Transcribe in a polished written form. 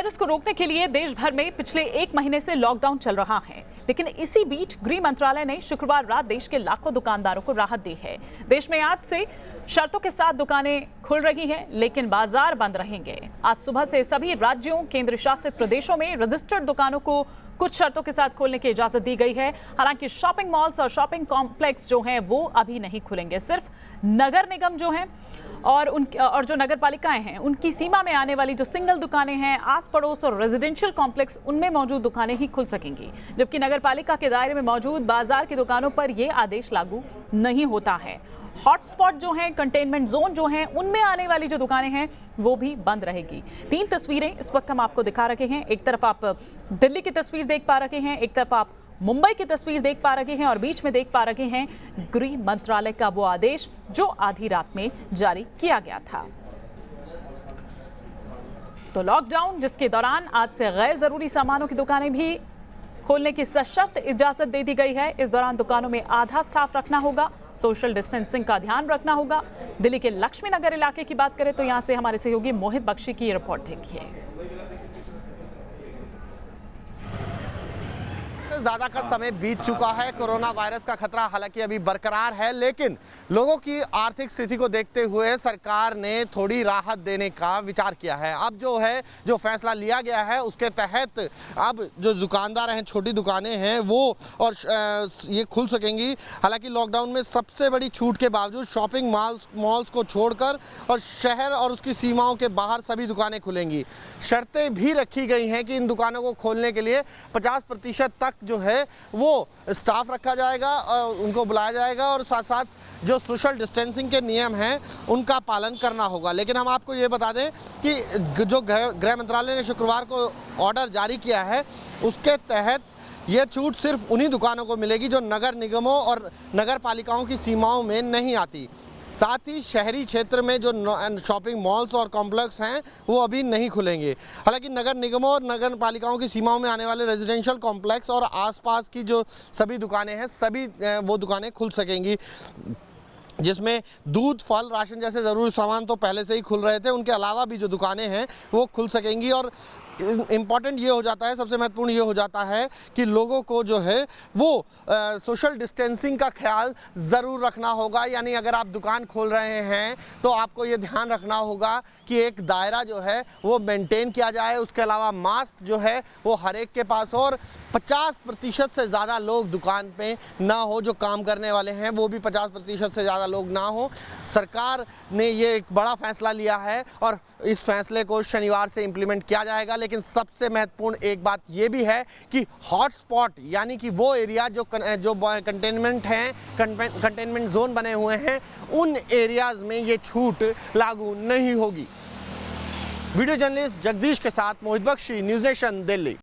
Virus को रोकने के लिए देश भर में पिछले 1 महीने से लॉकडाउन चल रहा है, लेकिन इसी बीच गृह मंत्रालय ने शुक्रवार रात देश के लाखों दुकानदारों को राहत दी है। देश में आज से शर्तों के साथ दुकानें खुल रही हैं, लेकिन बाजार बंद रहेंगे। आज सुबह से सभी राज्यों, केंद्र शासित प्रदेशों में रजिस्टर्ड दुकानों को कुछ शर्तों के साथ खोलने की इजाजत दी गई है। हालांकि शॉपिंग मॉल्स और शॉपिंग कॉम्प्लेक्स जो हैं वो अभी नहीं खुलेंगे। सिर्फ नगर निगम जो हैं और जो नगर पालिकाएं हैं उनकी सीमा में आने वाली जो सिंगल दुकानें हैं, आस पड़ोस और रेजिडेंशियल कॉम्प्लेक्स, उनमें मौजूद दुकानें ही खुल सकेंगी, जबकि नगर पालिका के दायरे में मौजूद बाजार की दुकानों पर यह आदेश लागू नहीं होता है। हॉटस्पॉट जो हैं, कंटेनमेंट जोन जो हैं, उनमें आने वाली जो दुकानें हैं वो भी बंद रहेगी। 3 तस्वीरें इस वक्त हम आपको दिखा रहे हैं। एक तरफ आप दिल्ली की तस्वीर देख पा रहे हैं, एक तरफ आप मुंबई की तस्वीर देख पा रहे हैं और बीच में देख पा रहे हैं गृह मंत्रालय का वो आदेश जो आधी रात में जारी किया गया था। तो लॉकडाउन जिसके दौरान आज से गैर जरूरी सामानों की दुकानें भी खोलने की सशर्त इजाजत दे दी गई है। इस दौरान दुकानों में आधा स्टाफ रखना होगा, सोशल डिस्टेंसिंग का ध्यान रखना होगा। दिल्ली के लक्ष्मी नगर इलाके की बात करें तो यहां से हमारे सहयोगी मोहित बख्शी की रिपोर्ट देखिए। ज़्यादा का समय बीत चुका है। कोरोना वायरस का खतरा हालांकि अभी बरकरार है, लेकिन लोगों की आर्थिक स्थिति को देखते हुए सरकार ने थोड़ी राहत देने का विचार किया है। अब जो फैसला लिया गया है उसके तहत अब जो दुकानदार हैं, छोटी दुकानें हैं, वो और ये खुल सकेंगी। हालांकि लॉकडाउन में सबसे बड़ी छूट के बावजूद शॉपिंग मॉल्स को छोड़कर और शहर और उसकी सीमाओं के बाहर सभी दुकानें खुलेंगी। शर्तें भी रखी गई हैं कि इन दुकानों को खोलने के लिए 50% तक जो है वो स्टाफ रखा जाएगा और उनको बुलाया जाएगा, और साथ साथ जो सोशल डिस्टेंसिंग के नियम हैं उनका पालन करना होगा। लेकिन हम आपको ये बता दें कि जो गृह मंत्रालय ने शुक्रवार को ऑर्डर जारी किया है उसके तहत ये छूट सिर्फ उन्हीं दुकानों को मिलेगी जो नगर निगमों और नगर पालिकाओं की सीमाओं में नहीं आती। साथ ही शहरी क्षेत्र में जो शॉपिंग मॉल्स और कॉम्प्लेक्स हैं वो अभी नहीं खुलेंगे। हालांकि नगर निगमों और नगर पालिकाओं की सीमाओं में आने वाले रेजिडेंशियल कॉम्प्लेक्स और आसपास की जो सभी दुकानें हैं, सभी वो दुकानें खुल सकेंगी, जिसमें दूध, फल, राशन जैसे ज़रूरी सामान तो पहले से ही खुल रहे थे। उनके अलावा भी जो दुकानें हैं वो खुल सकेंगी। और इम्पॉर्टेंट ये हो जाता है, सबसे महत्वपूर्ण ये हो जाता है कि लोगों को जो है वो सोशल डिस्टेंसिंग का ख्याल ज़रूर रखना होगा। यानी अगर आप दुकान खोल रहे हैं तो आपको ये ध्यान रखना होगा कि एक दायरा जो है वो मेंटेन किया जाए। उसके अलावा मास्क जो है वो हर एक के पास हो, और 50% से ज़्यादा लोग दुकान पे ना हो। जो काम करने वाले हैं वो भी 50% से ज़्यादा लोग ना हो। सरकार ने ये एक बड़ा फैसला लिया है और इस फैसले को शनिवार से इम्प्लीमेंट किया जाएगा। लेकिन सबसे महत्वपूर्ण एक बात ये भी है कि हॉटस्पॉट यानी कि वो एरिया जो कंटेनमेंट हैं, कंटेनमेंट जोन बने हुए हैं, उन एरियाज में ये छूट लागू नहीं होगी। वीडियो जर्नलिस्ट जगदीश के साथ मोहित बख्शी, न्यूज़ नेशन, दिल्ली।